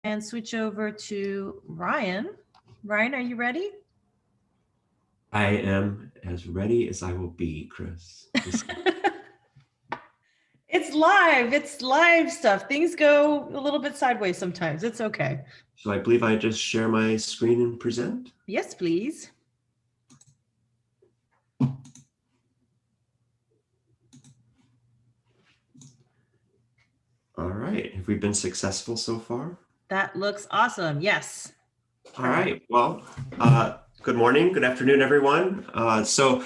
and switch over to Ryan. Ryan, are you ready? I am as ready as I will be, Chris. It's live stuff. Things go a little bit sideways sometimes. It's okay. So I believe I just share my screen and present. Yes, please. All right. Have we been successful so far? That looks awesome. Yes. All right. Well, good morning, good afternoon, everyone. So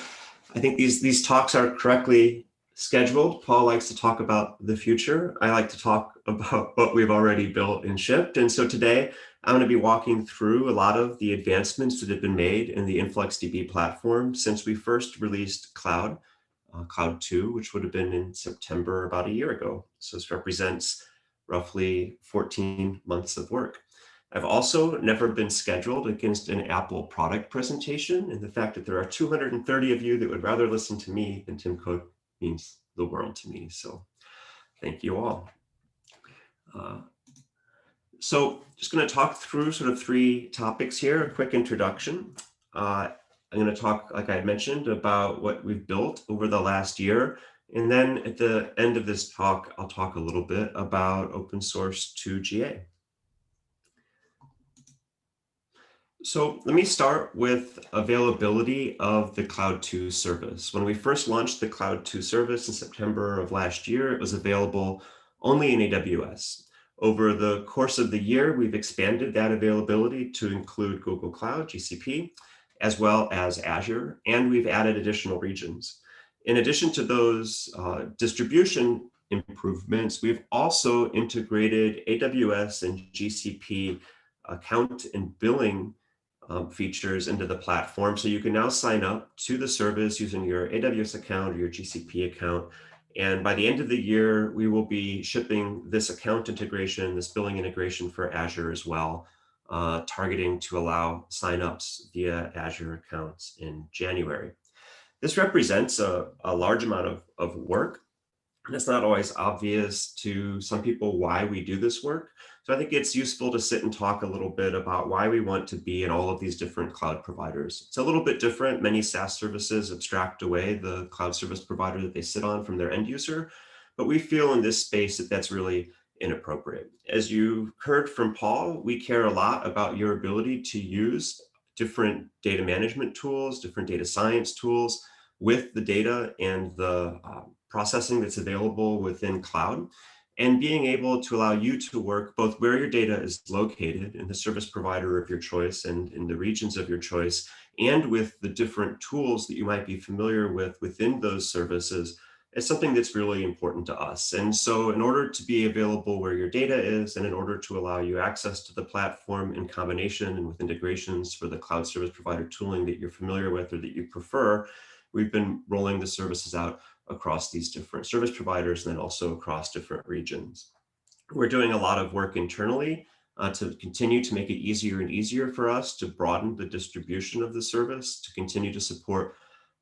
I think these talks are correctly scheduled. Paul likes to talk about the future. I like to talk about what we've already built and shipped. And so today I'm going to be walking through a lot of the advancements that have been made in the InfluxDB platform since we first released Cloud 2, which would have been in September about a year ago. So this represents roughly 14 months of work. I've also never been scheduled against an Apple product presentation, and the fact that there are 230 of you that would rather listen to me than Tim Cook means the world to me. So thank you all. So just going to talk through sort of three topics here, a quick introduction. I'm going to talk, like I had mentioned, about what we've built over the last year. And then at the end of this talk, I'll talk a little bit about open source 2 GA. So let me start with availability of the Cloud 2 service. When we first launched the Cloud 2 service in September of last year, it was available only in AWS. Over the course of the year, we've expanded that availability to include Google Cloud, GCP, as well as Azure, and we've added additional regions. In addition to those distribution improvements, we've also integrated AWS and GCP account and billing features into the platform. So you can now sign up to the service using your AWS account or your GCP account. And by the end of the year, we will be shipping this account integration, this billing integration for Azure as well, targeting to allow signups via Azure accounts in January. This represents a large amount of work. And it's not always obvious to some people why we do this work. So I think it's useful to sit and talk a little bit about why we want to be in all of these different cloud providers. It's a little bit different. Many SaaS services abstract away the cloud service provider that they sit on from their end user, but we feel in this space that that's really inappropriate. As you heard from Paul, we care a lot about your ability to use different data management tools, different data science tools with the data and the processing that's available within cloud, and being able to allow you to work both where your data is located in the service provider of your choice and in the regions of your choice, and with the different tools that you might be familiar with within those services is something that's really important to us. And so in order to be available where your data is, and in order to allow you access to the platform in combination and with integrations for the cloud service provider tooling that you're familiar with or that you prefer, we've been rolling the services out across these different service providers and then also across different regions. We're doing a lot of work internally to continue to make it easier and easier for us to broaden the distribution of the service, to continue to support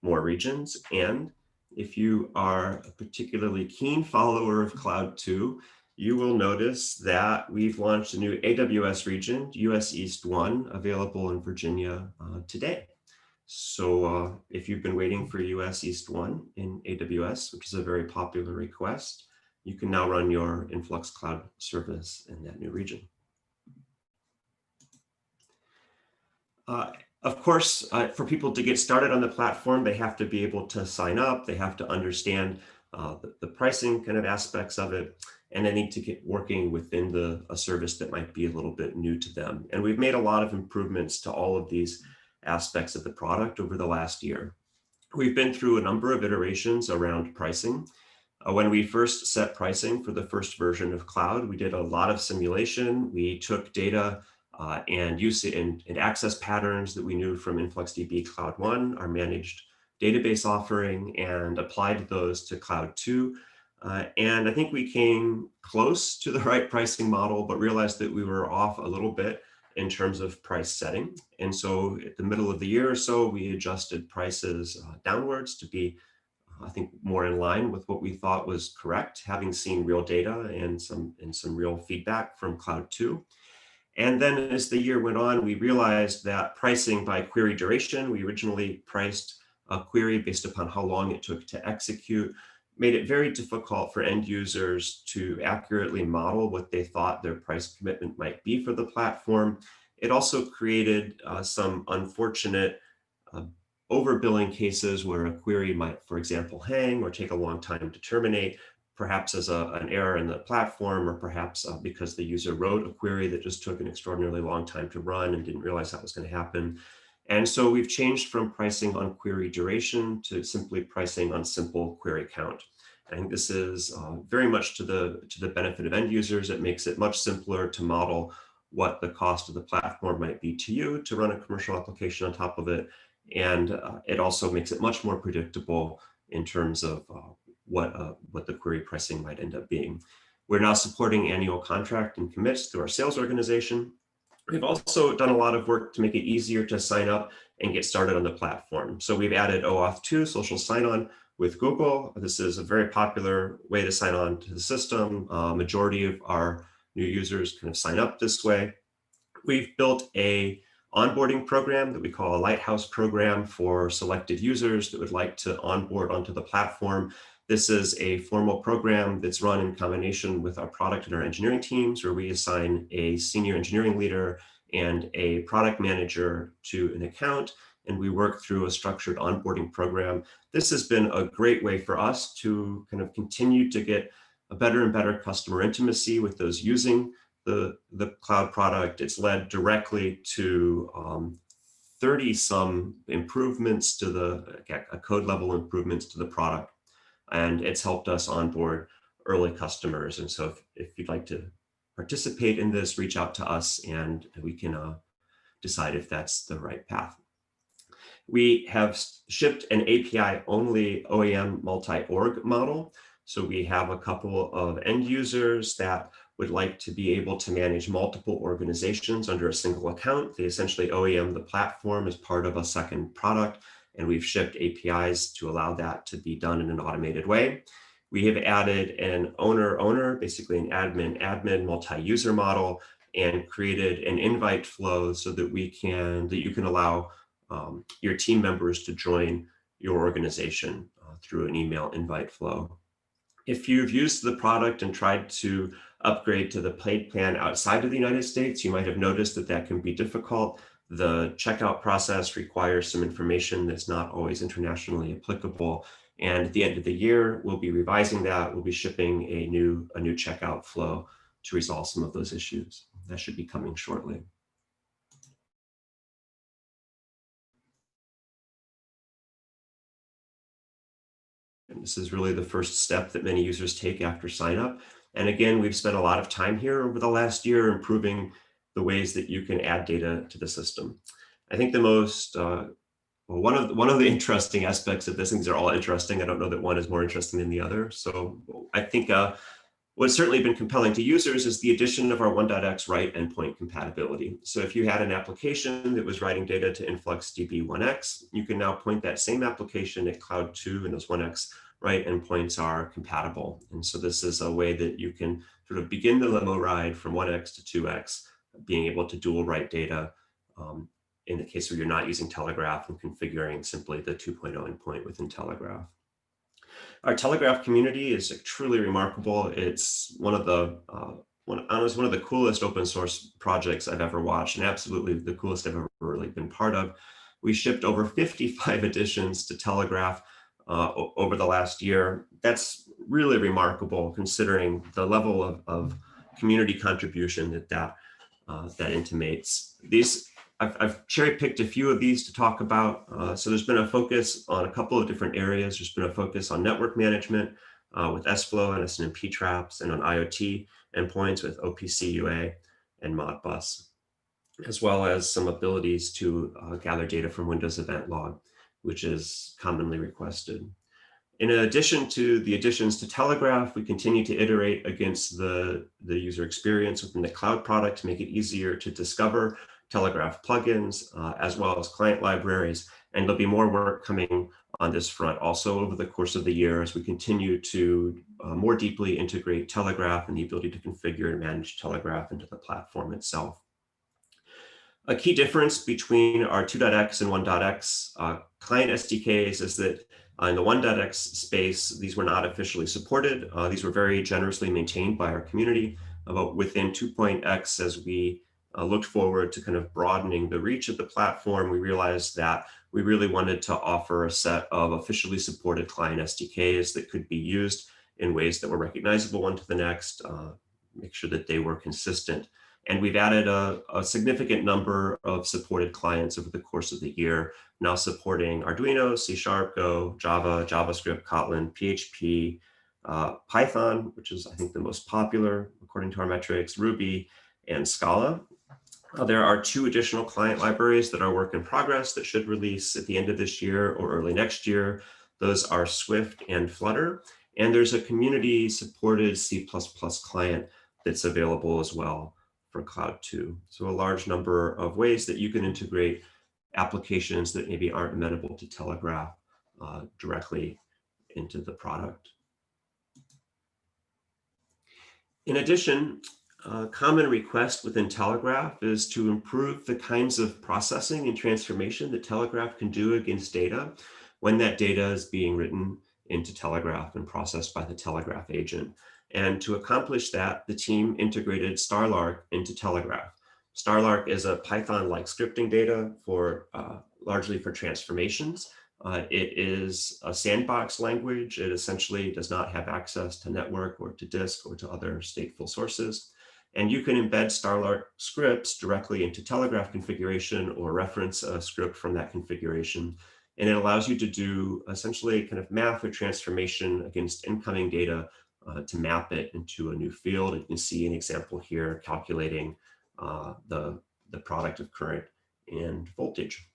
more regions. And if you are a particularly keen follower of Cloud 2, you will notice that we've launched a new AWS region, US East 1, available in Virginia today. So if you've been waiting for US East 1 in AWS, which is a very popular request, you can now run your Influx Cloud service in that new region. Of course, for people to get started on the platform, they have to be able to sign up. They have to understand the pricing kind of aspects of it, and they need to get working within a service that might be a little bit new to them. And we've made a lot of improvements to all of these aspects of the product over the last year. We've been through a number of iterations around pricing. When we first set pricing for the first version of Cloud, we did a lot of simulation. We took data and use it and access patterns that we knew from InfluxDB Cloud 1, our managed database offering, and applied those to Cloud 2. And I think we came close to the right pricing model, but realized that we were off a little bit in terms of price setting. And so at the middle of the year or so, we adjusted prices downwards to be, I think, more in line with what we thought was correct, having seen real data and some real feedback from Cloud 2. And then as the year went on, we realized that pricing by query duration, we originally priced a query based upon how long it took to execute, made it very difficult for end users to accurately model what they thought their price commitment might be for the platform. It also created some unfortunate uh, overbilling cases where a query might, for example, hang or take a long time to terminate, perhaps as an error in the platform, or perhaps because the user wrote a query that just took an extraordinarily long time to run and didn't realize that was going to happen. And so we've changed from pricing on query duration to simply pricing on simple query count. I think this is very much to the benefit of end users. It makes it much simpler to model what the cost of the platform might be to you to run a commercial application on top of it. And it also makes it much more predictable in terms of what the query pricing might end up being. We're now supporting annual contract and commits through our sales organization. We've also done a lot of work to make it easier to sign up and get started on the platform. So we've added OAuth 2, social sign-on with Google. This is a very popular way to sign on to the system. Majority of our new users kind of sign up this way. We've built a onboarding program that we call a Lighthouse program for selected users that would like to onboard onto the platform. This is a formal program that's run in combination with our product and our engineering teams, where we assign a senior engineering leader and a product manager to an account, and we work through a structured onboarding program. This has been a great way for us to kind of continue to get a better and better customer intimacy with those using the cloud product. It's led directly to 30 some improvements to the code level improvements to the product. And it's helped us onboard early customers. And so if you'd like to participate in this, reach out to us and we can decide if that's the right path. We have shipped an API only OEM multi-org model. So we have a couple of end users that would like to be able to manage multiple organizations under a single account. They essentially OEM the platform as part of a second product, and we've shipped APIs to allow that to be done in an automated way. We have added an owner-owner, basically an admin-admin multi-user model, and created an invite flow so that you can allow your team members to join your organization through an email invite flow. If you've used the product and tried to upgrade to the paid plan outside of the United States, you might have noticed that that can be difficult. The checkout process requires some information that's not always internationally applicable. And at the end of the year, we'll be revising that. We'll be shipping a new checkout flow to resolve some of those issues. That should be coming shortly. And this is really the first step that many users take after sign up. And again, we've spent a lot of time here over the last year improving the ways that you can add data to the system. I think the most, one of the interesting aspects of this, things are all interesting. I don't know that one is more interesting than the other. So I think what's certainly been compelling to users is the addition of our 1.x write endpoint compatibility. So if you had an application that was writing data to InfluxDB 1x, you can now point that same application at Cloud 2, and those 1x write endpoints are compatible. And so this is a way that you can sort of begin the limo ride from 1x to 2x, being able to dual write data in the case where you're not using Telegraf and configuring simply the 2.0 endpoint within Telegraf. Our Telegraf community is truly remarkable. It's one of the one of the coolest open source projects I've ever watched, and absolutely the coolest I've ever really been part of. We shipped over 55 editions to Telegraf over the last year. That's really remarkable considering the level of community contribution that intimates. I've cherry-picked a few of these to talk about. So there's been a focus on a couple of different areas. There's been a focus on network management with SFlow and SNMP traps, and on IoT endpoints with OPC UA and Modbus, as well as some abilities to gather data from Windows Event Log, which is commonly requested. In addition to the additions to Telegraf, we continue to iterate against the user experience within the cloud product to make it easier to discover Telegraf plugins, as well as client libraries. And there'll be more work coming on this front also over the course of the year as we continue to more deeply integrate Telegraf and the ability to configure and manage Telegraf into the platform itself. A key difference between our 2.x and 1.x client SDKs is that in the 1.x space, these were not officially supported. These were very generously maintained by our community. But within 2.x, as we looked forward to kind of broadening the reach of the platform, we realized that we really wanted to offer a set of officially supported client SDKs that could be used in ways that were recognizable one to the next, make sure that they were consistent. And we've added a significant number of supported clients over the course of the year, now supporting Arduino, C#, Go, Java, JavaScript, Kotlin, PHP, Python, which is, I think, the most popular according to our metrics, Ruby, and Scala. There are 2 additional client libraries that are work in progress that should release at the end of this year or early next year. Those are Swift and Flutter. And there's a community-supported C++ client that's available as well for Cloud 2. So a large number of ways that you can integrate applications that maybe aren't amenable to Telegraf directly into the product. In addition, a common request within Telegraf is to improve the kinds of processing and transformation that Telegraf can do against data when that data is being written into Telegraf and processed by the Telegraf agent. And to accomplish that, the team integrated Starlark into Telegraf. Starlark is a Python-like scripting data for largely for transformations. It is a sandbox language. It essentially does not have access to network or to disk or to other stateful sources. And you can embed Starlark scripts directly into Telegraf configuration or reference a script from that configuration. And it allows you to do essentially kind of math or transformation against incoming data to map it into a new field. You can see an example here calculating the product of current and voltage.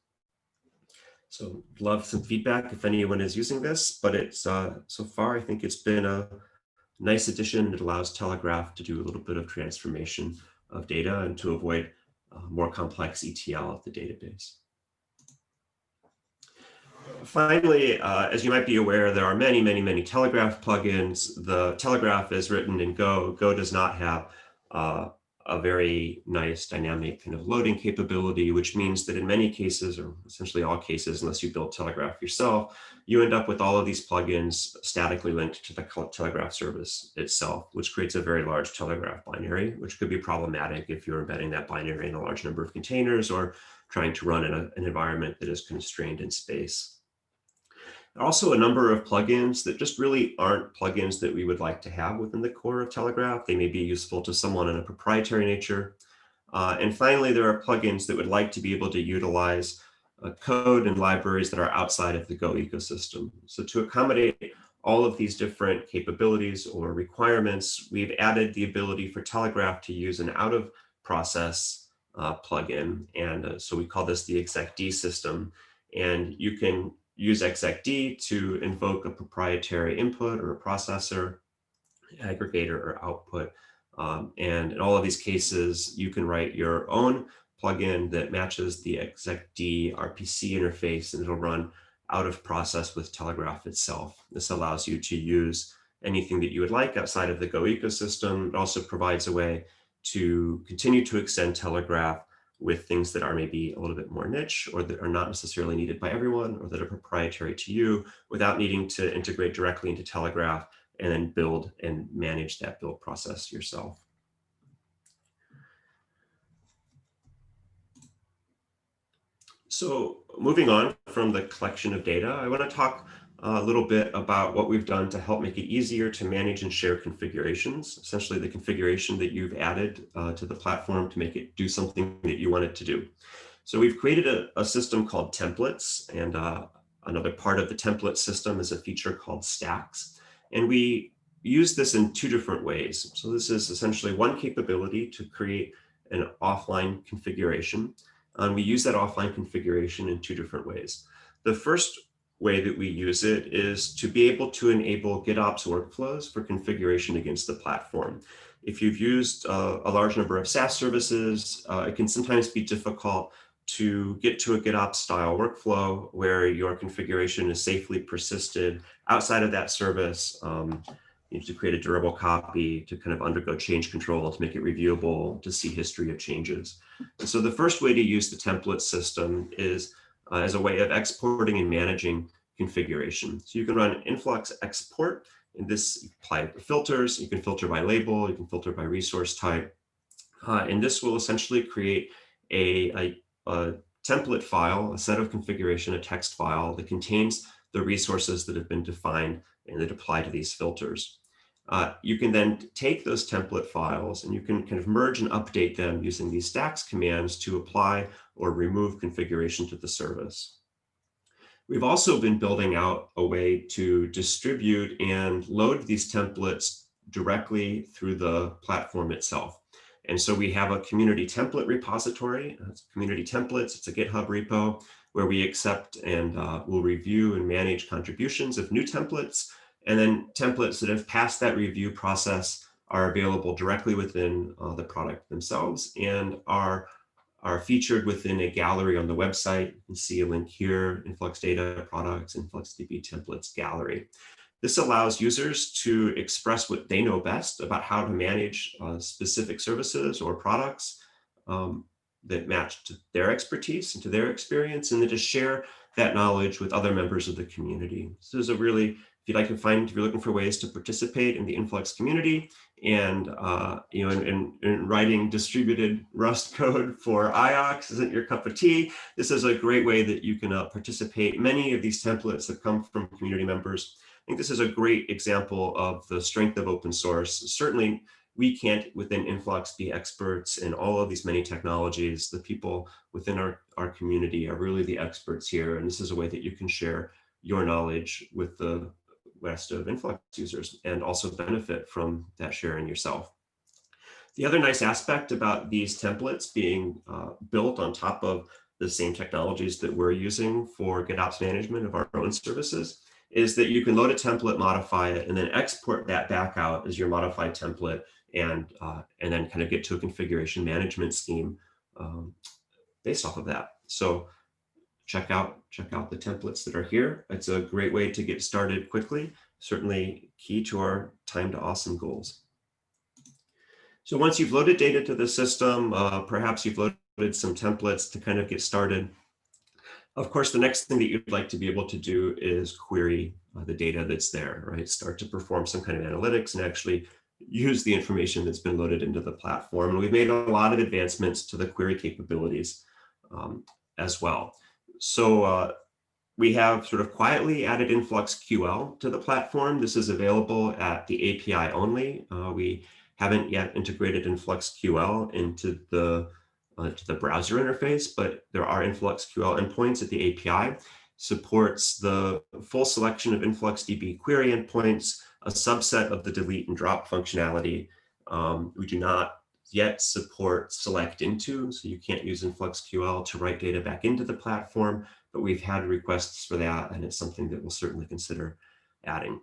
So love some feedback if anyone is using this, but it's so far I think it's been a nice addition. It allows Telegraf to do a little bit of transformation of data and to avoid more complex ETL of the database. Finally, as you might be aware, there are many Telegraf plugins. The Telegraf is written in Go. Go does not have a very nice dynamic kind of loading capability, which means that in many cases, or essentially all cases, unless you build Telegraf yourself, you end up with all of these plugins statically linked to the Telegraf service itself, which creates a very large Telegraf binary, which could be problematic if you're embedding that binary in a large number of containers or trying to run in an environment that is constrained in space. There are also a number of plugins that just really aren't plugins that we would like to have within the core of Telegraf. They may be useful to someone in a proprietary nature. And finally, there are plugins that would like to be able to utilize code and libraries that are outside of the Go ecosystem. So to accommodate all of these different capabilities or requirements, we've added the ability for Telegraf to use an out-of-process plugin. And so we call this the execd system. And you can use execd to invoke a proprietary input or a processor, aggregator, or output. And in all of these cases, you can write your own plugin that matches the execd RPC interface, and it'll run out of process with Telegraf itself. This allows you to use anything that you would like outside of the Go ecosystem. It also provides a way to continue to extend Telegraf with things that are maybe a little bit more niche or that are not necessarily needed by everyone or that are proprietary to you without needing to integrate directly into Telegraf and then build and manage that build process yourself. So moving on from the collection of data, I want to talk a little bit about what we've done to help make it easier to manage and share configurations, essentially the configuration that you've added to the platform to make it do something that you want it to do. So we've created a system called templates, and another part of the template system is a feature called stacks. And we use this in 2 different ways. So this is essentially one capability to create an offline configuration. And we use that offline configuration in 2 different ways. The first way that we use it is to be able to enable GitOps workflows for configuration against the platform. If you've used a large number of SaaS services, it can sometimes be difficult to get to a GitOps style workflow where your configuration is safely persisted outside of that service you need to create a durable copy to kind of undergo change control to make it reviewable, to see history of changes. And so the first way to use the template system is as a way of exporting and managing configuration. So you can run influx export, and this apply filters. You can filter by label, you can filter by resource type, and this will essentially create a template file, a set of configuration, a text file that contains the resources that have been defined and that apply to these filters. You can then take those template files and you can kind of merge and update them using these stacks commands to apply or remove configuration to the service. We've also been building out a way to distribute and load these templates directly through the platform itself. And so we have a community template repository. It's community templates. It's a GitHub repo where we accept and will review and manage contributions of new templates. And then templates that have passed that review process are available directly within the product themselves and are featured within a gallery on the website. You can see a link here, InfluxData products, InfluxDB templates gallery. This allows users to express what they know best about how to manage specific services or products that match to their expertise and to their experience, and then to share that knowledge with other members of the community. So this is a really, if you'd like to find, if you're looking for ways to participate in the Influx community and in writing distributed Rust code for IOX isn't your cup of tea, this is a great way that you can participate. Many of these templates have come from community members. I think this is a great example of the strength of open source. Certainly, we can't, within Influx, be experts in all of these many technologies. The people within our community are really the experts here, and this is a way that you can share your knowledge with the rest of Influx users and also benefit from that sharing yourself. The other nice aspect about these templates being built on top of the same technologies that we're using for GitOps management of our own services is that you can load a template, modify it, and then export that back out as your modified template, and then kind of get to a configuration management scheme based off of that. So check out the templates that are here. It's a great way to get started quickly, certainly key to our time to awesome goals. So once you've loaded data to the system, perhaps you've loaded some templates to kind of get started. Of course, the next thing that you'd like to be able to do is query the data that's there, right? Start to perform some kind of analytics and actually use the information that's been loaded into the platform. And we've made a lot of advancements to the query capabilities as well. So we have sort of quietly added InfluxQL to the platform. This is available at the API only. We haven't yet integrated InfluxQL into the browser interface, but there are InfluxQL endpoints at the API. Supports the full selection of InfluxDB query endpoints, a subset of the delete and drop functionality. We do not yet support select into, so you can't use InfluxQL to write data back into the platform, but we've had requests for that, and it's something that we'll certainly consider adding.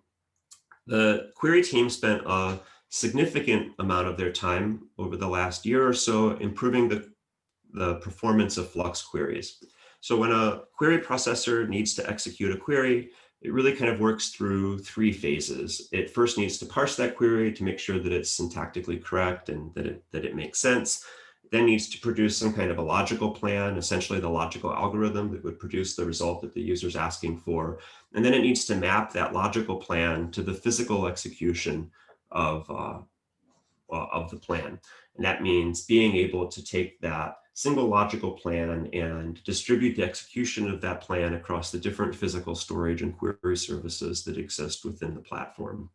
The query team spent a significant amount of their time over the last year or so improving the performance of Flux queries. So when a query processor needs to execute a query, it really kind of works through three phases. It first needs to parse that query to make sure that it's syntactically correct and that it makes sense. It then needs to produce some kind of a logical plan, essentially the logical algorithm that would produce the result that the user's asking for. And then it needs to map that logical plan to the physical execution of the plan. And that means being able to take that single logical plan and distribute the execution of that plan across the different physical storage and query services that exist within the platform.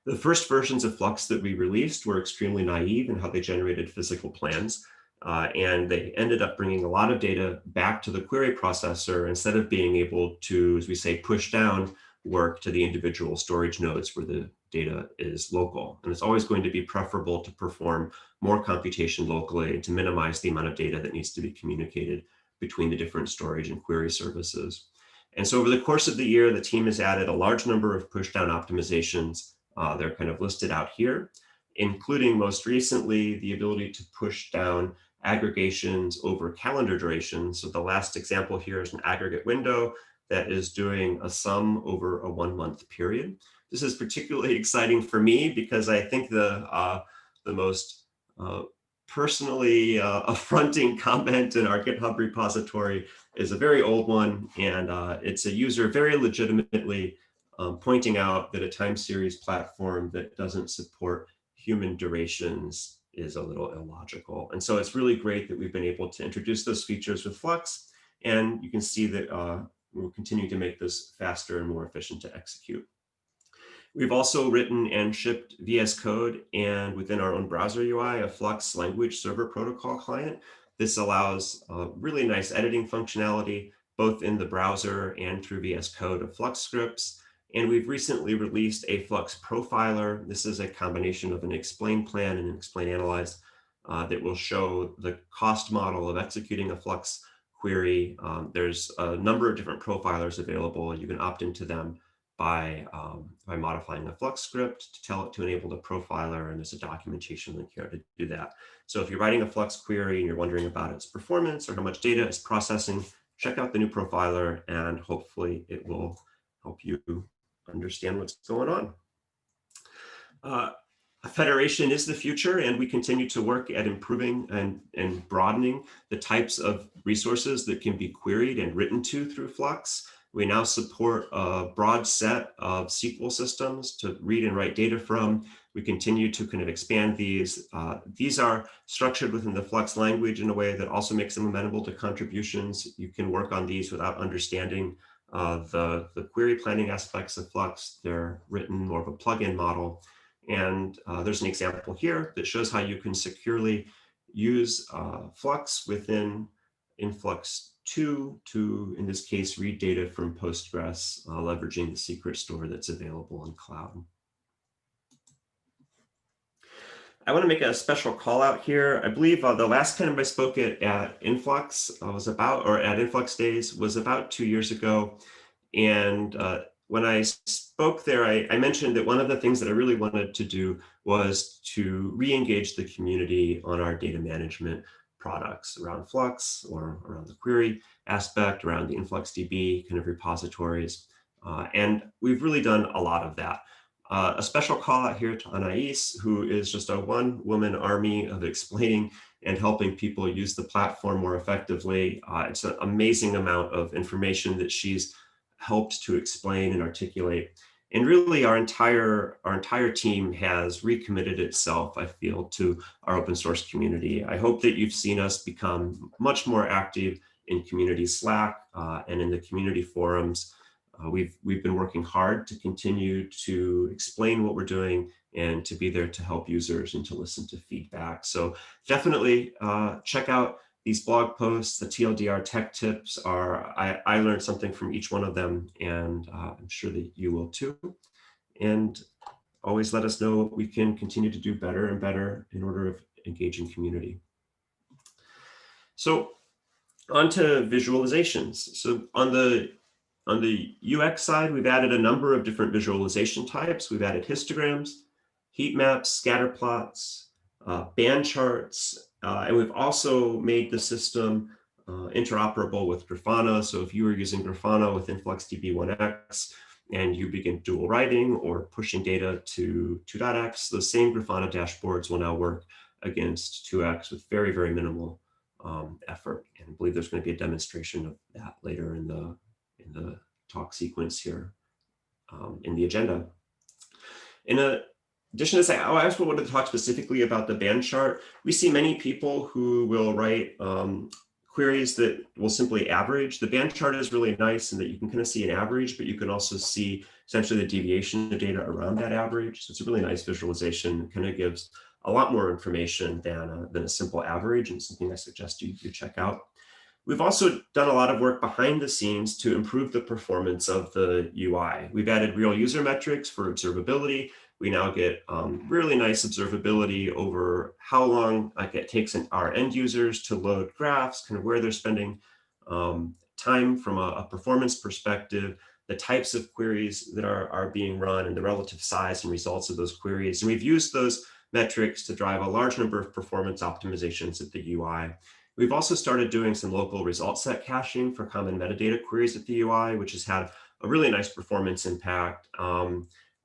The first versions of Flux that we released were extremely naive in how they generated physical plans. And they ended up bringing a lot of data back to the query processor instead of being able to, as we say, push down work to the individual storage nodes where the data is local. And it's always going to be preferable to perform more computation locally to minimize the amount of data that needs to be communicated between the different storage and query services. And so over the course of the year, the team has added a large number of push-down optimizations. They're kind of listed out here, including most recently the ability to push down aggregations over calendar duration. So the last example here is an aggregate window that is doing a sum over a 1 month period. This is particularly exciting for me because I think the most personally affronting comment in our GitHub repository is a very old one, and it's a user very legitimately pointing out that a time series platform that doesn't support human durations is a little illogical. And so it's really great that we've been able to introduce those features with Flux, and you can see that we'll continue to make this faster and more efficient to execute. We've also written and shipped VS Code and within our own browser UI, a Flux language server protocol client. This allows really nice editing functionality, both in the browser and through VS Code of Flux scripts. And we've recently released a Flux profiler. This is a combination of an explain plan and an explain analyze that will show the cost model of executing a Flux query. There's a number of different profilers available. You can opt into them by modifying a Flux script to tell it to enable the profiler, and there's a documentation link here to do that. So if you're writing a Flux query and you're wondering about its performance or how much data it's processing, check out the new profiler, and hopefully it will help you understand what's going on. Federation is the future, and we continue to work at improving and broadening the types of resources that can be queried and written to through Flux. We now support a broad set of SQL systems to read and write data from. We continue to kind of expand these. These are structured within the Flux language in a way that also makes them amenable to contributions. You can work on these without understanding the query planning aspects of Flux. They're written more of a plugin model. And there's an example here that shows how you can securely use Flux within InfluxDB to, in this case, read data from Postgres, leveraging the secret store that's available in cloud. I want to make a special call out here. I believe the last time I spoke at Influx was about, or at InfluxDays was about 2 years ago. And when I spoke there, I mentioned that one of the things that I really wanted to do was to re-engage the community on our data management products around Flux or around the query aspect, around the InfluxDB kind of repositories. And we've really done a lot of that. A special call out here to Anais, who is just a one-woman army of explaining and helping people use the platform more effectively. It's an amazing amount of information that she's helped to explain and articulate. And really our entire team has recommitted itself, I feel, to our open source community. I hope that you've seen us become much more active in community Slack and in the community forums. We've been working hard to continue to explain what we're doing and to be there to help users and to listen to feedback. So definitely check out these blog posts. The TLDR tech tips are, I learned something from each one of them, and I'm sure that you will too. And always let us know what we can continue to do better and better in order of engaging community. So on to visualizations. So on the UX side, we've added a number of different visualization types. We've added histograms, heat maps, scatter plots, band charts, and we've also made the system interoperable with Grafana. So if you are using Grafana with InfluxDB 1x and you begin dual writing or pushing data to 2.x, those same Grafana dashboards will now work against 2x with very, very minimal effort. And I believe there's going to be a demonstration of that later in the talk sequence here in the agenda. In addition to this, I also wanted to talk specifically about the band chart. We see many people who will write queries that will simply average. The band chart is really nice in that you can kind of see an average, but you can also see essentially the deviation of data around that average. So it's a really nice visualization. It kind of gives a lot more information than a simple average, and something I suggest you check out. We've also done a lot of work behind the scenes to improve the performance of the UI. We've added real user metrics for observability. We now get really nice observability over how long it takes our end users to load graphs, kind of where they're spending time from a performance perspective, the types of queries that are being run and the relative size and results of those queries. And we've used those metrics to drive a large number of performance optimizations at the UI. We've also started doing some local result set caching for common metadata queries at the UI, which has had a really nice performance impact.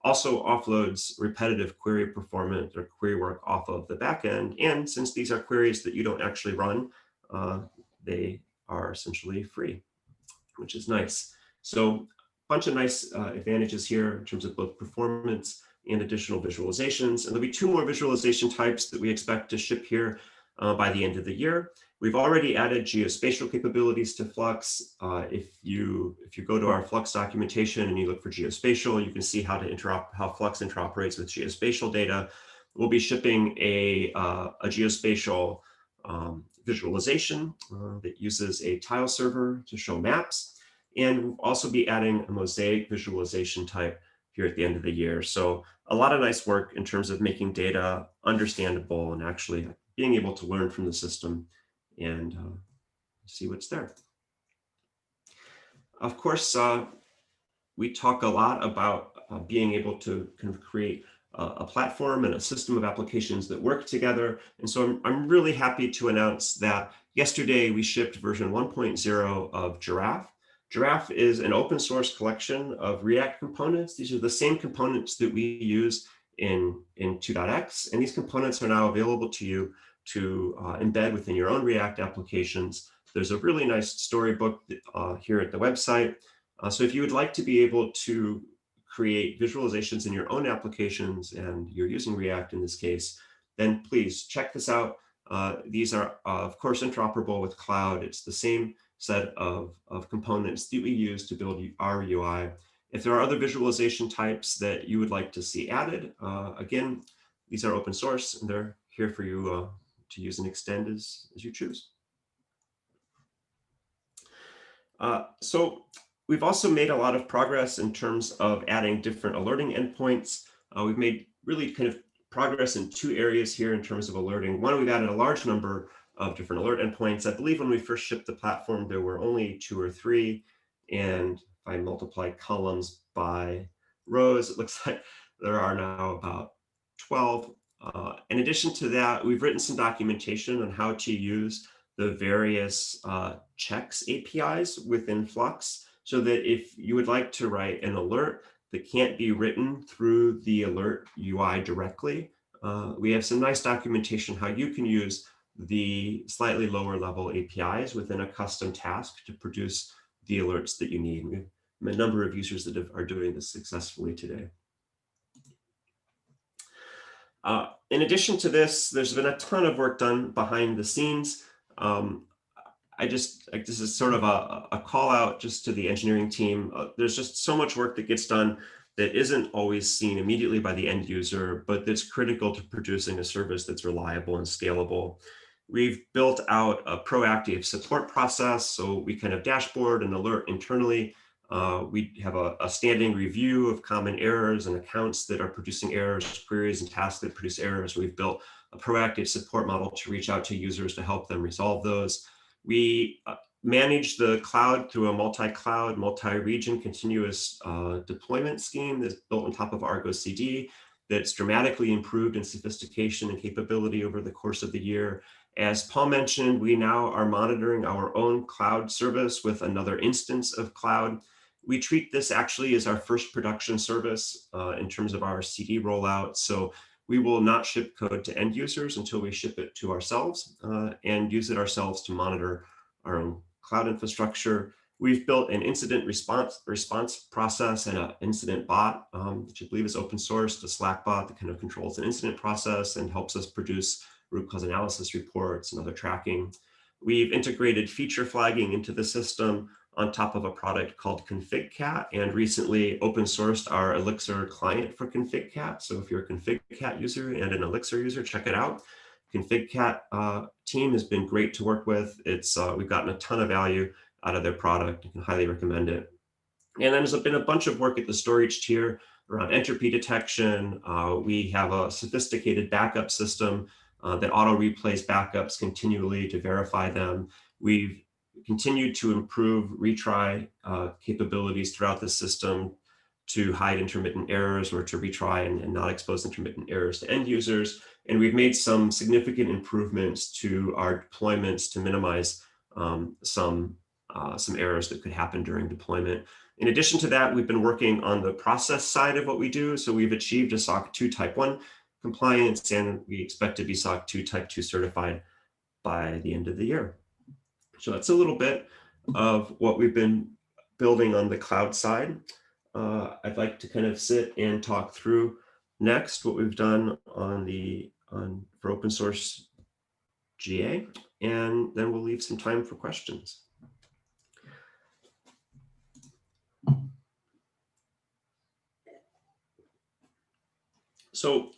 also offloads repetitive query performance or query work off of the backend. And since these are queries that you don't actually run, they are essentially free, which is nice. So a bunch of nice advantages here in terms of both performance and additional visualizations. And there'll be 2 more visualization types that we expect to ship here by the end of the year. We've already added geospatial capabilities to Flux. If you go to our Flux documentation and you look for geospatial, you can see how Flux interoperates with geospatial data. We'll be shipping a geospatial visualization that uses a tile server to show maps. And we'll also be adding a mosaic visualization type here at the end of the year. So a lot of nice work in terms of making data understandable and actually being able to learn from the system and see what's there. Of course, we talk a lot about being able to kind of create a platform and a system of applications that work together. And so I'm really happy to announce that yesterday we shipped version 1.0 of Giraffe. Giraffe is an open source collection of React components. These are the same components that we use in 2.x, and these components are now available to you to embed within your own React applications. There's a really nice storybook here at the website. So if you would like to be able to create visualizations in your own applications, and you're using React in this case, then please check this out. These are, of course, interoperable with cloud. It's the same set of components that we use to build our UI. If there are other visualization types that you would like to see added, again, these are open source, and they're here for you to use and extend as you choose. So we've also made a lot of progress in terms of adding different alerting endpoints. We've made really kind of progress in 2 areas here in terms of alerting. One, we've added a large number of different alert endpoints. I believe when we first shipped the platform, there were only 2 or 3. And if I multiply columns by rows, it looks like there are now about 12. In addition to that, we've written some documentation on how to use the various checks APIs within Flux, so that if you would like to write an alert that can't be written through the alert UI directly, we have some nice documentation how you can use the slightly lower level APIs within a custom task to produce the alerts that you need. We have a number of users that are doing this successfully today. In addition to this, there's been a ton of work done behind the scenes. This is sort of a call out just to the engineering team. There's just so much work that gets done that isn't always seen immediately by the end user, but that's critical to producing a service that's reliable and scalable. We've built out a proactive support process, so we kind of dashboard and alert internally. We have a standing review of common errors and accounts that are producing errors, queries and tasks that produce errors. We've built a proactive support model to reach out to users to help them resolve those. We manage the cloud through a multi-cloud, multi-region continuous deployment scheme that's built on top of Argo CD that's dramatically improved in sophistication and capability over the course of the year. As Paul mentioned, we now are monitoring our own cloud service with another instance of cloud. We treat this actually as our first production service in terms of our CD rollout. So we will not ship code to end users until we ship it to ourselves and use it ourselves to monitor our own cloud infrastructure. We've built an incident response process and an incident bot, which I believe is open source, the Slack bot that kind of controls an incident process and helps us produce root cause analysis reports and other tracking. We've integrated feature flagging into the system on top of a product called ConfigCat, and recently open sourced our Elixir client for ConfigCat. So if you're a ConfigCat user and an Elixir user, check it out. ConfigCat team has been great to work with. We've gotten a ton of value out of their product. I can highly recommend it. And then there's been a bunch of work at the storage tier around entropy detection. We have a sophisticated backup system that auto replays backups continually to verify them. We've continued to improve retry capabilities throughout the system to hide intermittent errors or to retry and not expose intermittent errors to end users. And we've made some significant improvements to our deployments to minimize some errors that could happen during deployment. In addition to that, we've been working on the process side of what we do. So we've achieved a SOC 2 Type 1 compliance, and we expect to be SOC 2 Type 2 certified by the end of the year. So that's a little bit of what we've been building on the cloud side. I'd like to kind of sit and talk through next what we've done for open source GA, and then we'll leave some time for questions. So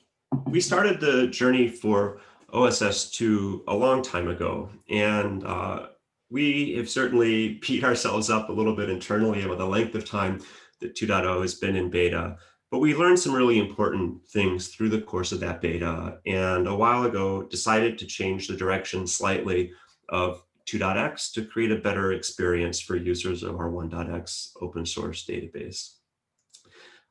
we started the journey for OSS 2 a long time ago, and we have certainly beat ourselves up a little bit internally about the length of time that 2.0 has been in beta. But we learned some really important things through the course of that beta, and a while ago decided to change the direction slightly of 2.x to create a better experience for users of our 1.x open source database.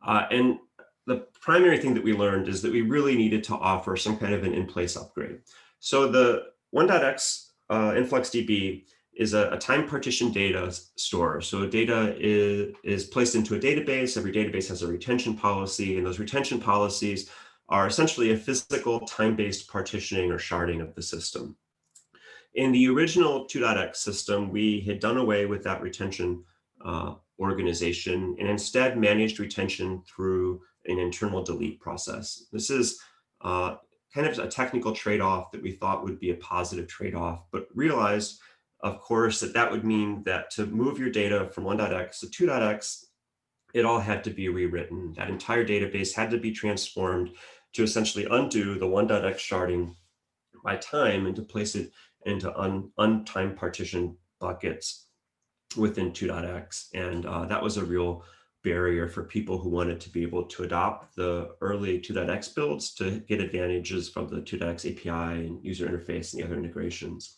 And the primary thing that we learned is that we really needed to offer some kind of an in-place upgrade. So the 1.x InfluxDB is a time partition data store. So data is placed into a database. Every database has a retention policy, and those retention policies are essentially a physical time-based partitioning or sharding of the system. In the original 2.x system, we had done away with that retention organization and instead managed retention through an internal delete process. This is kind of a technical trade-off that we thought would be a positive trade-off, but realized, of course, that would mean that to move your data from 1.x to 2.x, it all had to be rewritten. That entire database had to be transformed to essentially undo the 1.x sharding by time and to place it into untime partition buckets within 2.x. And that was a real barrier for people who wanted to be able to adopt the early 2.x builds to get advantages from the 2.x API and user interface and the other integrations.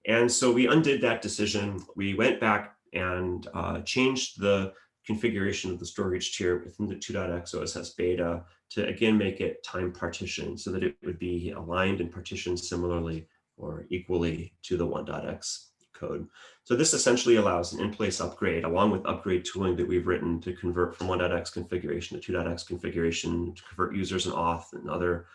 And so we undid that decision. We went back and changed the configuration of the storage tier within the 2.x OSS beta to again make it time partitioned so that it would be aligned and partitioned similarly or equally to the 1.x code. So this essentially allows an in-place upgrade along with upgrade tooling that we've written to convert from 1.x configuration to 2.x configuration, to convert users and auth and other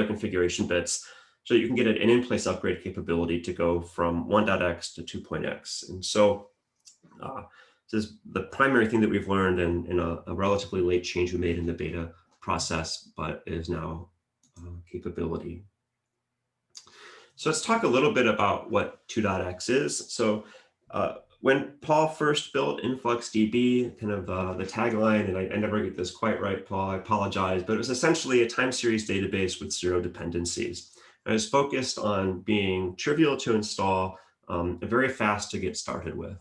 configuration bits, so you can get an in-place upgrade capability to go from 1.x to 2.x. And so this is the primary thing that we've learned in a relatively late change we made in the beta process, but is now capability. So let's talk a little bit about what 2.x is. So when Paul first built InfluxDB, kind of the tagline, and I never get this quite right, Paul, I apologize, but it was essentially a time series database with 0 dependencies. It was focused on being trivial to install and very fast to get started with.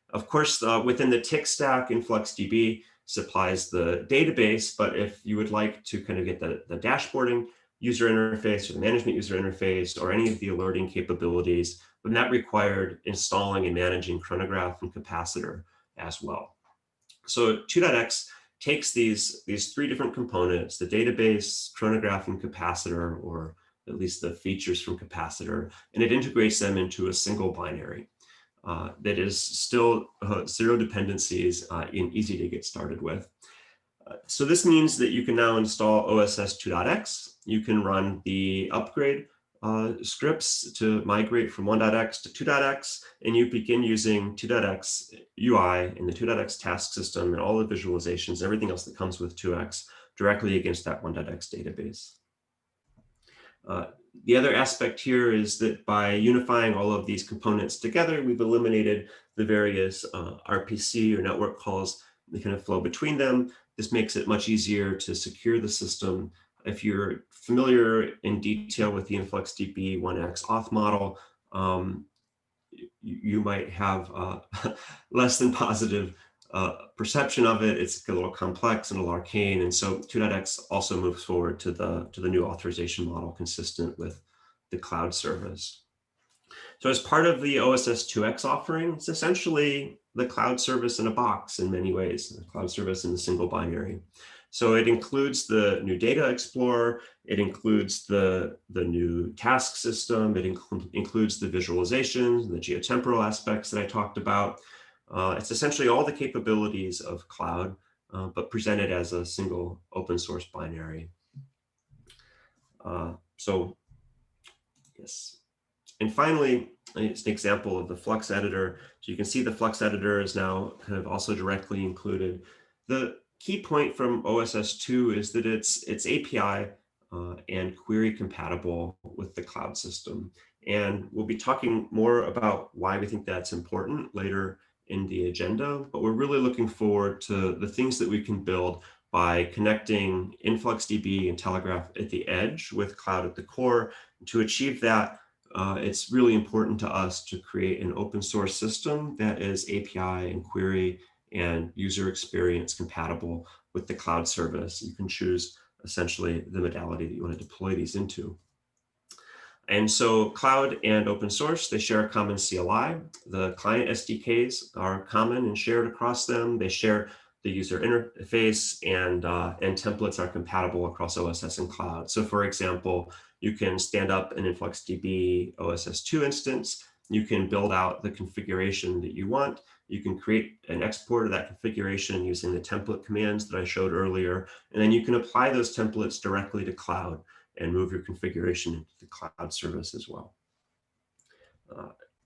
Of course, within the tick stack, InfluxDB supplies the database, but if you would like to kind of get the dashboarding user interface or the management user interface or any of the alerting capabilities, then that required installing and managing chronograph and capacitor as well. So 2.x takes these 3 different components, the database, chronograph, and capacitor, or at least the features from capacitor, and it integrates them into a single binary that is still 0 dependencies and easy to get started with. So this means that you can now install OSS 2.x. You can run the upgrade scripts to migrate from 1.x to 2.x, and you begin using 2.x UI and the 2.x task system and all the visualizations, everything else that comes with 2.x directly against that 1.x database. The other aspect here is that by unifying all of these components together, we've eliminated the various RPC or network calls that kind of flow between them. This makes it much easier to secure the system. If you're familiar in detail with the InfluxDB 1x auth model, you might have less than positive perception of it. It's a little complex and a little arcane, and so 2.x also moves forward to the new authorization model consistent with the cloud service. So as part of the OSS 2x offering, it's essentially the cloud service in a box in many ways, the cloud service in a single binary. So it includes the new data explorer, it includes the new task system, it includes the visualizations, the geotemporal aspects that I talked about. It's essentially all the capabilities of cloud, but presented as a single open source binary. So yes. And finally, it's an example of the Flux editor. So you can see the Flux editor is now kind of also directly included. The key point from OSS 2 is that it's API and query compatible with the cloud system. And we'll be talking more about why we think that's important later in the agenda, but we're really looking forward to the things that we can build by connecting InfluxDB and Telegraf at the edge with cloud at the core. To achieve that, it's really important to us to create an open source system that is API and query and user experience compatible with the cloud service. You can choose essentially the modality that you want to deploy these into. And so cloud and open source, they share a common CLI. The client SDKs are common and shared across them. They share the user interface, and templates are compatible across OSS and cloud. So for example, you can stand up an InfluxDB OSS 2 instance. You can build out the configuration that you want. You can create an export of that configuration using the template commands that I showed earlier. And then you can apply those templates directly to cloud and move your configuration into the cloud service as well.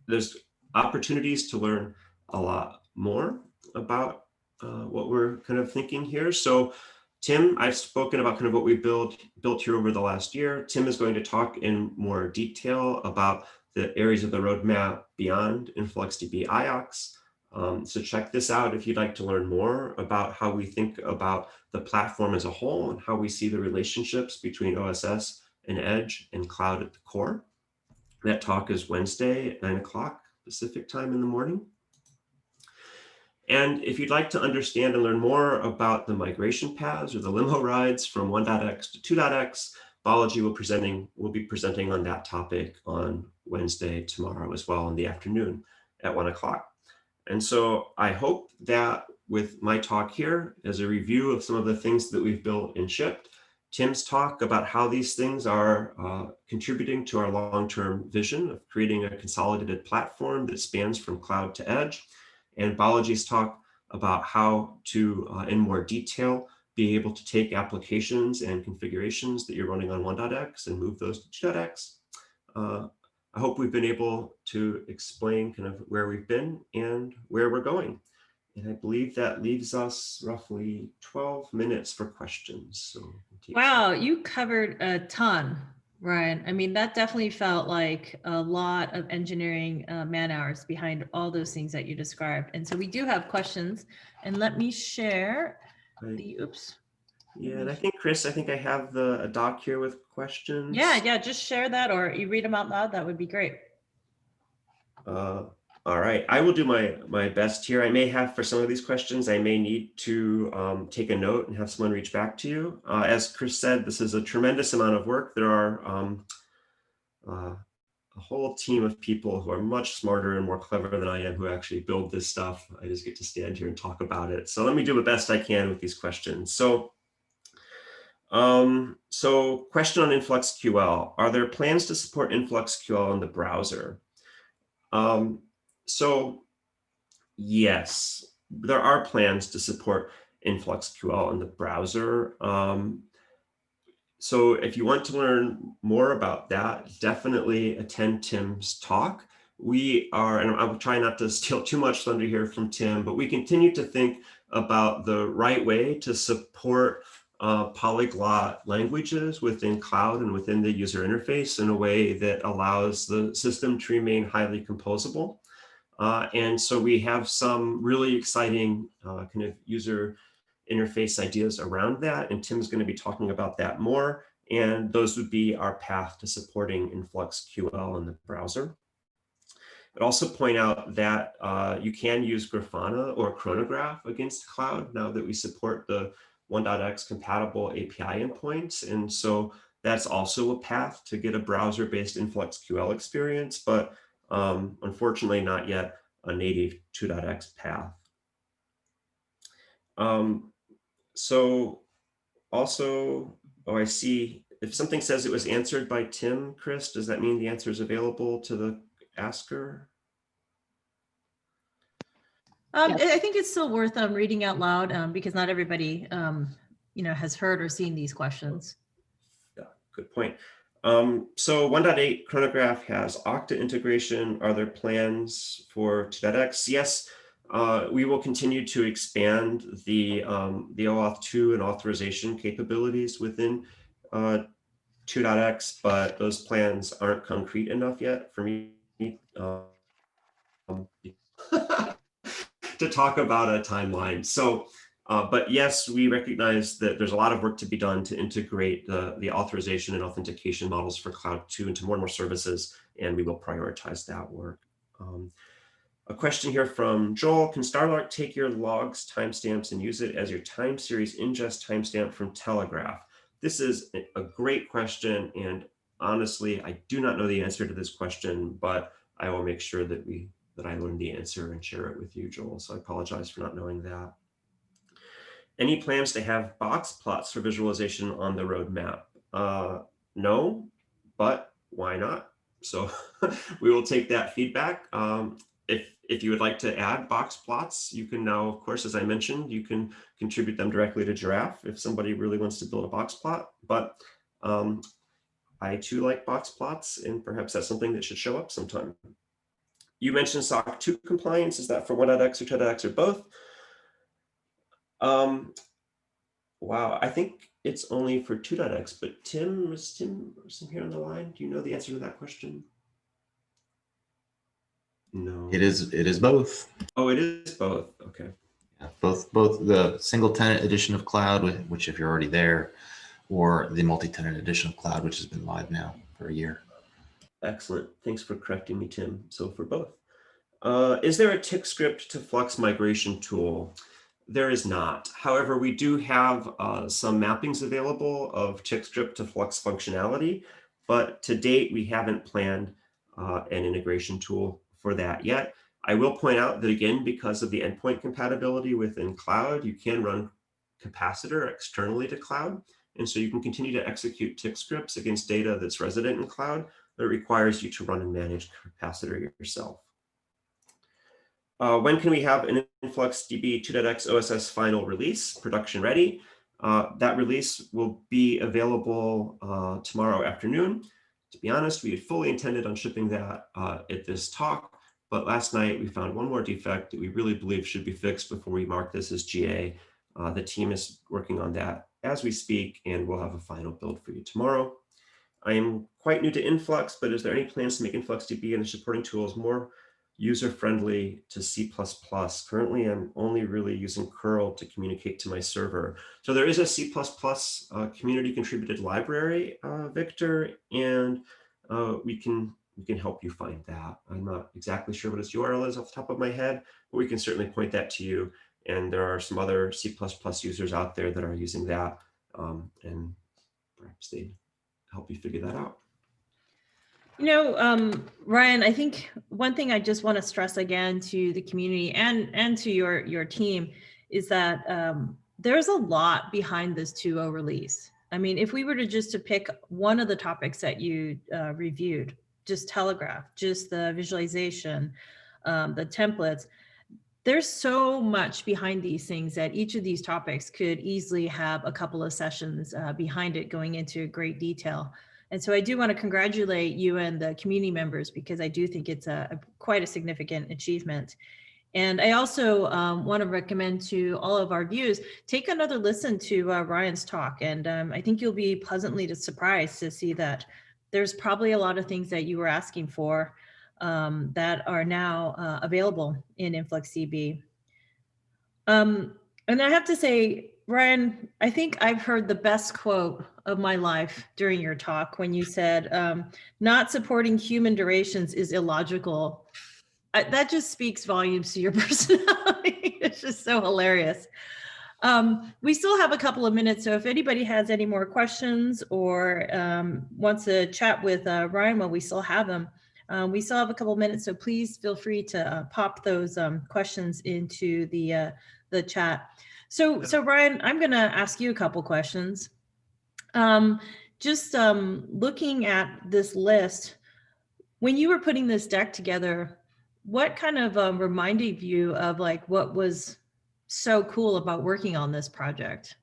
There's opportunities to learn a lot more about what we're kind of thinking here. So Tim, I've spoken about kind of what we built here over the last year. Tim is going to talk in more detail about the areas of the roadmap beyond InfluxDB IOX. So check this out if you'd like to learn more about how we think about the platform as a whole and how we see the relationships between OSS and Edge and cloud at the core. That talk is Wednesday at 9 o'clock Pacific time in the morning. And if you'd like to understand and learn more about the migration paths or the limo rides from 1.x to 2.x, Balaji will be presenting on that topic on Wednesday tomorrow as well in the afternoon at 1 o'clock. And so I hope that with my talk here as a review of some of the things that we've built and shipped, Tim's talk about how these things are contributing to our long-term vision of creating a consolidated platform that spans from cloud to edge, and Balaji's talk about how to, in more detail, be able to take applications and configurations that you're running on 1.x and move those to 2.x. I hope we've been able to explain kind of where we've been and where we're going. And I believe that leaves us roughly 12 minutes for questions. So wow, you covered a ton, Ryan. I mean, that definitely felt like a lot of engineering man hours behind all those things that you described. And so we do have questions, and let me share the, oops. Yeah, and I think, Chris, I think I have a doc here with questions. Yeah, just share that, or you read them out loud. That would be great. All right, I will do my best here. I may have, for some of these questions, I may need to take a note and have someone reach back to you. As Chris said, this is a tremendous amount of work. There are a whole team of people who are much smarter and more clever than I am who actually build this stuff. I just get to stand here and talk about it. So let me do the best I can with these questions. So question on InfluxQL. Are there plans to support InfluxQL in the browser? So yes, there are plans to support InfluxQL in the browser. So if you want to learn more about that, definitely attend Tim's talk. We are, and I will try not to steal too much thunder here from Tim, but we continue to think about the right way to support polyglot languages within cloud and within the user interface in a way that allows the system to remain highly composable. And so we have some really exciting kind of user interface ideas around that, and Tim's going to be talking about that more. And those would be our path to supporting InfluxQL in the browser. I'd also point out that you can use Grafana or Chronograph against cloud now that we support the 1.x compatible API endpoints. And so that's also a path to get a browser-based InfluxQL experience, but unfortunately not yet a native 2.x path. So also, oh, I see, if something says it was answered by Tim, Chris, does that mean the answer is available to the asker? I think it's still worth reading out loud because not everybody, has heard or seen these questions. Yeah, good point. So 1.8 chronograph has Okta integration. Are there plans for 2.x? Yes, we will continue to expand the OAuth 2 and authorization capabilities within 2.x, but those plans aren't concrete enough yet for me to talk about a timeline. So, but yes, we recognize that there's a lot of work to be done to integrate the authorization and authentication models for Cloud 2 into more and more services, and we will prioritize that work. A question here from Joel: can Starlark take your logs, timestamps, and use it as your time series ingest timestamp from Telegraf? This is a great question, and honestly, I do not know the answer to this question, but I will make sure that I learn the answer and share it with you, Joel. So I apologize for not knowing that. Any plans to have box plots for visualization on the roadmap? No, but why not? So we will take that feedback. If you would like to add box plots, you can now, of course, as I mentioned, you can contribute them directly to Giraffe if somebody really wants to build a box plot. But I too like box plots, and perhaps that's something that should show up sometime. You mentioned SOC 2 compliance. Is that for 1.x or 2.x or both? Wow, I think it's only for 2.x, but Tim here on the line? Do you know the answer to that question? No. It is both. Oh, it is both. Okay. Yeah, both the single tenant edition of cloud, which if you're already there, or the multi-tenant edition of cloud, which has been live now for a year. Excellent. Thanks for correcting me, Tim. So for both. Is there a tick script to Flux migration tool? There is not. However, we do have some mappings available of tick script to Flux functionality, but to date, we haven't planned an integration tool for that yet. I will point out that, again, because of the endpoint compatibility within cloud, you can run capacitor externally to cloud. And so you can continue to execute tick scripts against data that's resident in cloud, but it requires you to run and manage capacitor yourself. When can we have an InfluxDB 2.x OSS final release, production ready? That release will be available tomorrow afternoon. To be honest, we had fully intended on shipping that at this talk, but last night we found one more defect that we really believe should be fixed before we mark this as GA. The team is working on that as we speak, and we'll have a final build for you tomorrow. I am quite new to Influx, but is there any plans to make InfluxDB and the supporting tools more user-friendly to C++? Currently, I'm only really using curl to communicate to my server. So there is a C++ community contributed library, Victor, and we can help you find that. I'm not exactly sure what its URL is off the top of my head, but we can certainly point that to you. And there are some other C++ users out there that are using that, and perhaps they'd help you figure that out. Ryan, I think one thing I just want to stress again to the community and to your team is that there's a lot behind this 2.0 release. I mean, if we were to pick one of the topics that you reviewed, just Telegraf, just the visualization, the templates, there's so much behind these things that each of these topics could easily have a couple of sessions behind it going into great detail. And so I do want to congratulate you and the community members, because I do think it's quite a significant achievement. And I also want to recommend to all of our viewers, take another listen to Ryan's talk. And I think you'll be pleasantly surprised to see that there's probably a lot of things that you were asking for that are now available in InfluxDB. And I have to say, Ryan, I think I've heard the best quote of my life during your talk when you said, not supporting human durations is illogical. That just speaks volumes to your personality. It's just so hilarious. We still have a couple of minutes, so if anybody has any more questions or wants to chat with Ryan while we still have him, we still have a couple of minutes, so please feel free to pop those questions into the chat. So Ryan, I'm going to ask you a couple questions. Looking at this list, when you were putting this deck together, what kind of reminded you of like what was so cool about working on this project?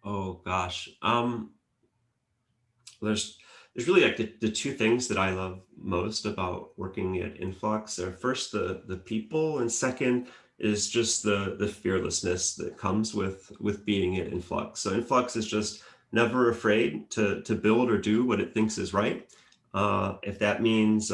Oh gosh. There's there's really like the two things that I love most about working at Influx are first the people, and second is just the fearlessness that comes with being at Influx. So Influx is just never afraid to build or do what it thinks is right. If that means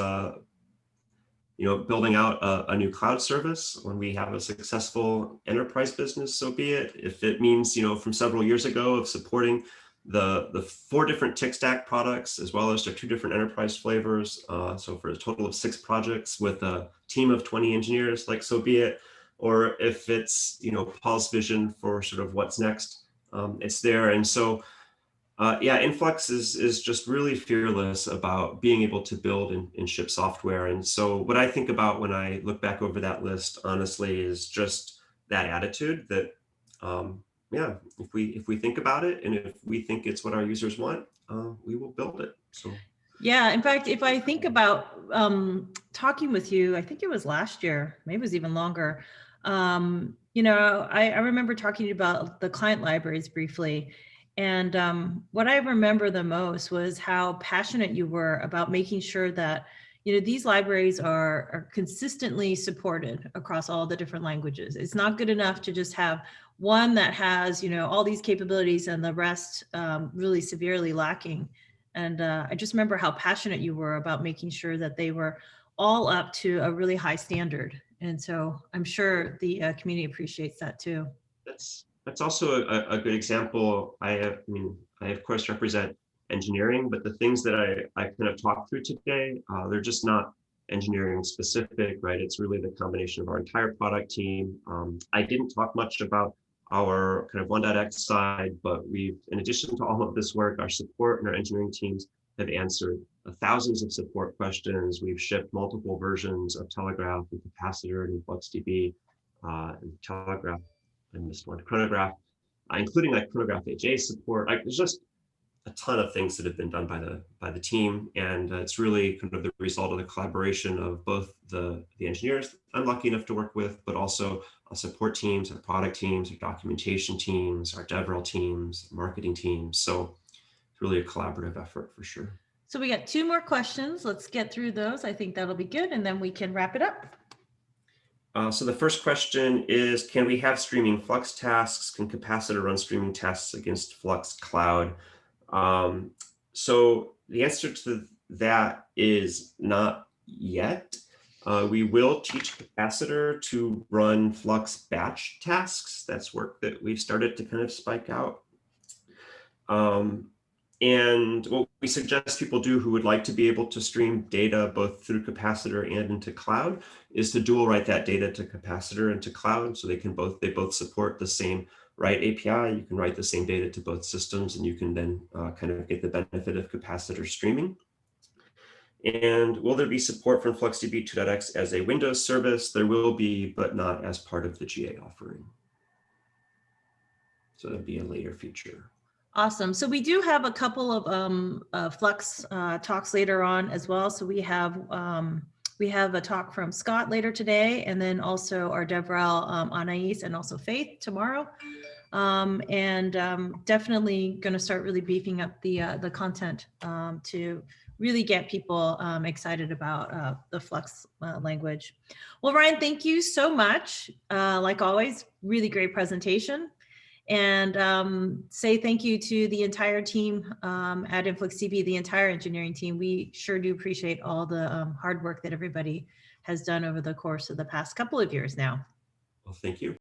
building out a new cloud service when we have a successful enterprise business, so be it. If it means, from several years ago of supporting the 4 different tick stack products, as well as their 2 different enterprise flavors. So for a total of 6 projects with a team of 20 engineers, like so be it. Or if it's, Paul's vision for sort of what's next, it's there. And so yeah, Influx is just really fearless about being able to build and ship software. And so what I think about when I look back over that list, honestly, is just that attitude that, yeah, if we think about it and if we think it's what our users want, we will build it. So Yeah, in fact, if I think about talking with you, I think it was last year, maybe it was even longer. I remember talking to you about the client libraries briefly. And what I remember the most was how passionate you were about making sure that, these libraries are consistently supported across all the different languages. It's not good enough to just have one that has, all these capabilities and the rest really severely lacking. And I just remember how passionate you were about making sure that they were all up to a really high standard. And so I'm sure the community appreciates that too. that's also a good example. I of course represent engineering, but the things that I kind of talked through today, they're just not engineering specific, right? It's really the combination of our entire product team. I didn't talk much about our kind of 1.x side, but in addition to all of this work, our support and our engineering teams have answered thousands of support questions. We've shipped multiple versions of Telegraf and Capacitor and InfluxDB and Telegraf. I missed one, Chronograph, including like Chronograph HA support. There's just a ton of things that have been done by the team, and it's really kind of the result of the collaboration of both the engineers I'm lucky enough to work with, but also our support teams, our product teams, our documentation teams, our DevRel teams, marketing teams. So it's really a collaborative effort for sure. So we got 2 more questions. Let's get through those. I think that'll be good. And then we can wrap it up. So the first question is, can we have streaming Flux tasks? Can Capacitor run streaming tests against Flux Cloud? So the answer to that is not yet. We will teach Capacitor to run Flux batch tasks. That's work that we've started to kind of spike out. And what we suggest people do who would like to be able to stream data both through Capacitor and into cloud is to dual write that data to Capacitor and to cloud, so they both support the same write API. You can write the same data to both systems, and you can then kind of get the benefit of Capacitor streaming. And will there be support for InfluxDB 2.x as a Windows service? There will be, but not as part of the GA offering. So that'll be a later feature. Awesome. So we do have a couple of Flux talks later on as well. So we have a talk from Scott later today, and then also our DevRel Anais and also Faith tomorrow. Definitely going to start really beefing up the content to really get people excited about the Flux language. Well, Ryan, thank you so much. Like always, really great presentation. And say thank you to the entire team at InfluxDB, the entire engineering team. We sure do appreciate all the hard work that everybody has done over the course of the past couple of years now. Well, thank you.